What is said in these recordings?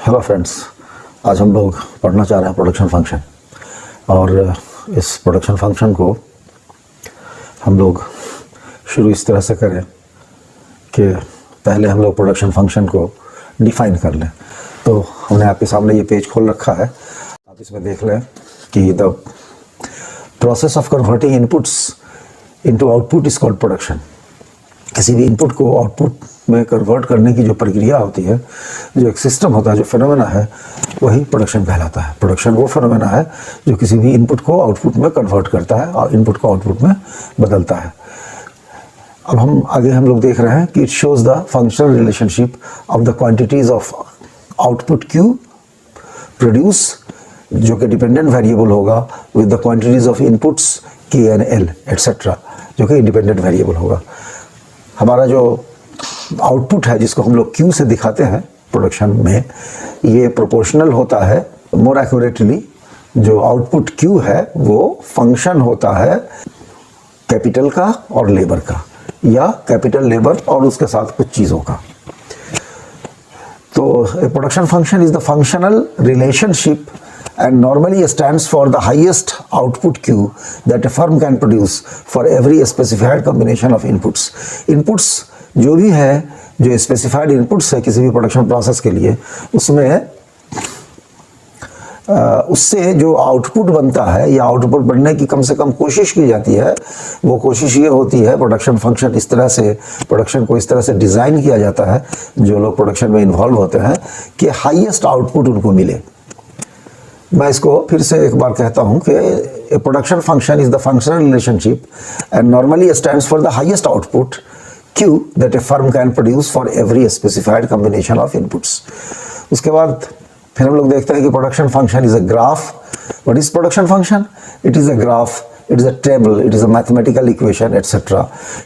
Hello friends, आज हम लोग पढ़ना चाह रहे हैं प्रोडक्शन फंक्शन। और इस प्रोडक्शन फंक्शन को हम लोग शुरू इस तरह से करें कि पहले हम लोग प्रोडक्शन फंक्शन को डिफाइन कर लें। तो हमने आपके सामने ये पेज खोल रखा है, आप इसमें देख लें कि the process of converting inputs into output is called production. किसी भी इनपुट को आउटपुट में कन्वर्ट करने की जो प्रक्रिया होती है, जो एक सिस्टम होता है, जो फिनोमेना है, वही प्रोडक्शन कहलाता है। प्रोडक्शन वो फिनोमेना है जो किसी भी इनपुट को आउटपुट में कन्वर्ट करता है और इनपुट को आउटपुट में बदलता है। अब हम लोग देख रहे हैं कि it shows the functional relationship of the quantities of output Q produce, जो कि डिपेंडेंट वेरिएबल होगा, with the quantities of inputs के एन एल एट्सेट्रा, जो कि इंडिपेंडेंट वेरिएबल होगा। हमारा जो आउटपुट है, जिसको हम लोग क्यू से दिखाते हैं प्रोडक्शन में, ये प्रोपोर्शनल होता है। मोर एक्यूरेटली जो आउटपुट क्यू है वो फंक्शन होता है कैपिटल का और लेबर का, या कैपिटल लेबर और उसके साथ कुछ चीज़ों का। तो production function is the functional relationship and normally stands for the highest output Q that a firm can produce for every specified combination of inputs. Inputs जो भी है, जो specified inputs है किसी भी प्रोडक्शन प्रोसेस के लिए, उसमें उससे जो आउटपुट बनता है या आउटपुट बनने की कम से कम कोशिश की जाती है, वो कोशिश ये होती है, प्रोडक्शन फंक्शन इस तरह से, प्रोडक्शन को इस तरह से डिज़ाइन किया जाता है, जो लोग प्रोडक्शन में इन्वॉल्व होते हैं, कि हाईएस्ट आउटपुट उनको मिले। मैं इसको फिर से एक बार कहता हूं कि a production function is the functional relationship and normally stands for the highest output Q that a firm can produce for every specified combination of inputs. उसके बाद फिर हम लोग देखते हैं कि production function is a graph. What is production function? It is a graph, it is a table, it is a mathematical equation, etc.,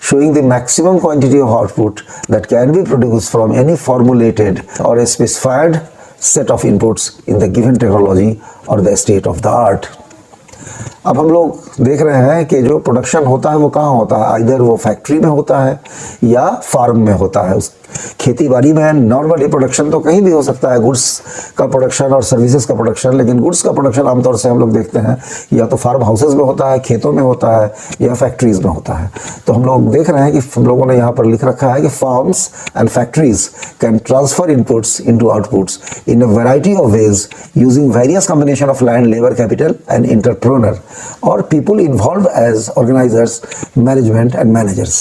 showing the maximum quantity of output that can be produced from any formulated or a specified set of inputs in the given technology or the state of the art. अब हम लोग देख रहे हैं कि जो production होता है वो कहाँ होता है, इधर वो फैक्ट्री में होता है या फार्म में होता है। उस खेती बाड़ी में नॉर्मली प्रोडक्शन तो कहीं भी हो सकता है, गुड्स का प्रोडक्शन और सर्विसेज का प्रोडक्शन, लेकिन गुड्स का प्रोडक्शन आमतौर से हम लोग देखते हैं या तो फार्म हाउसेज में होता है, खेतों में होता है, या फैक्ट्रीज में होता है। तो हम लोग देख रहे हैं कि हम लोगों ने यहाँ पर लिख रखा है कि farms and factories can transfer inputs into outputs in a variety of ways using various combination of land, labour capital and entrepreneur or people involved as organizers, management and managers.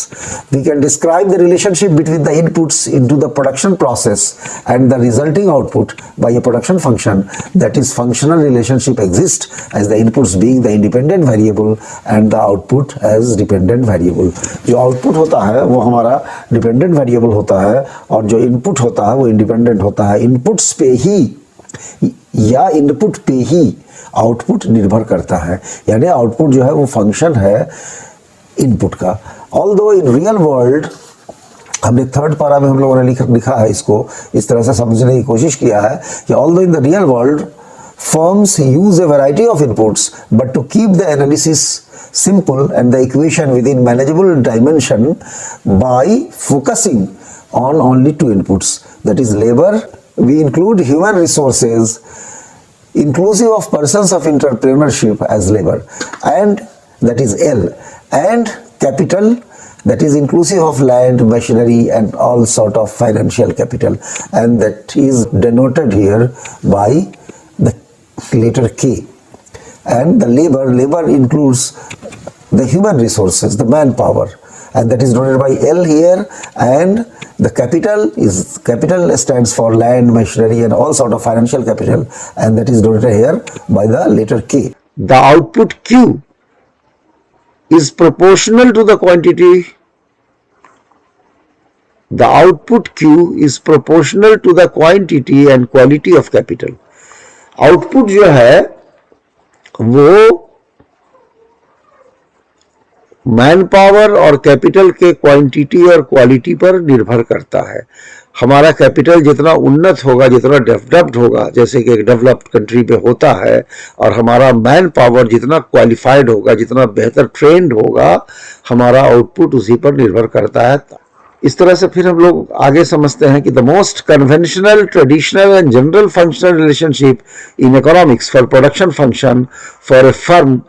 We can describe the relationship between the inputs into the production process and the resulting output by a production function. That is, functional relationship exists as the inputs being the independent variable and the output as dependent variable. जो output होता है वो हमारा dependent variable होता है और जो input होता है वो independent होता है। inputs पे ही या इनपुट पे ही आउटपुट निर्भर करता है, यानी आउटपुट जो है वो फंक्शन है इनपुट का। ऑल्दो इन रियल वर्ल्ड, हमने थर्ड पारा में हम लोगों ने लिखा है, इसको इस तरह से समझने की कोशिश किया है कि although in the real world firms use a variety of inputs, but to keep the analysis simple and the equation within manageable dimension by focusing on only two inputs, that is labor. We include human resources inclusive of persons of entrepreneurship as labor, and that is L, and capital, that is inclusive of land, machinery and all sort of financial capital, and that is denoted here by the letter K. And the labor includes the human resources, the manpower, and that is denoted by L here. And the capital stands for land, machinery and all sort of financial capital, and that is denoted here by the letter K. The output Q is proportional to the quantity. The output Q is proportional to the quantity and quality of capital. Output जो है वो man power और capital के quantity और quality पर निर्भर करता है। हमारा कैपिटल जितना उन्नत होगा, जितना डेवलप्ड होगा, जैसे कि एक डेवलप्ड कंट्री पे होता है, और हमारा मैन पावर जितना क्वालिफाइड होगा, जितना बेहतर ट्रेंड होगा, हमारा आउटपुट उसी पर निर्भर करता है। इस तरह से फिर हम लोग आगे समझते हैं कि the most conventional, traditional and general functional relationship in economics for production function for a firm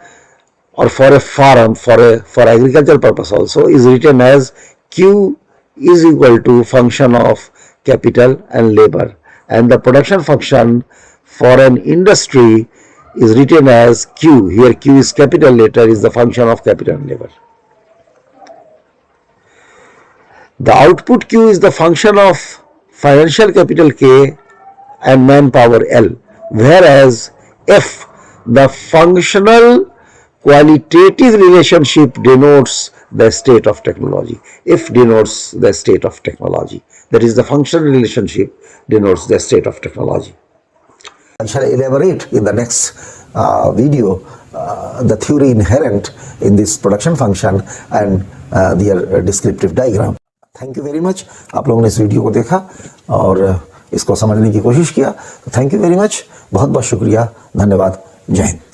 or for a farm, for agricultural purpose also, is written as Q is equal to function of capital and labor, and the production function for an industry is written as Q. Here Q is capital letter, is the function of capital and labor. The output Q is the function of financial capital K and manpower L, whereas F, the functional qualitative relationship, denotes the state of technology. If denotes the state of technology, that is the functional relationship denotes the state of technology. I shall elaborate in the next video the theory inherent in this production function and their descriptive diagram. Thank you very much. आप लोगों ने इस video को देखा और इसको समझने की कोशिश किया, तो थैंक यू वेरी मच, बहुत बहुत शुक्रिया, धन्यवाद, जय हिंद।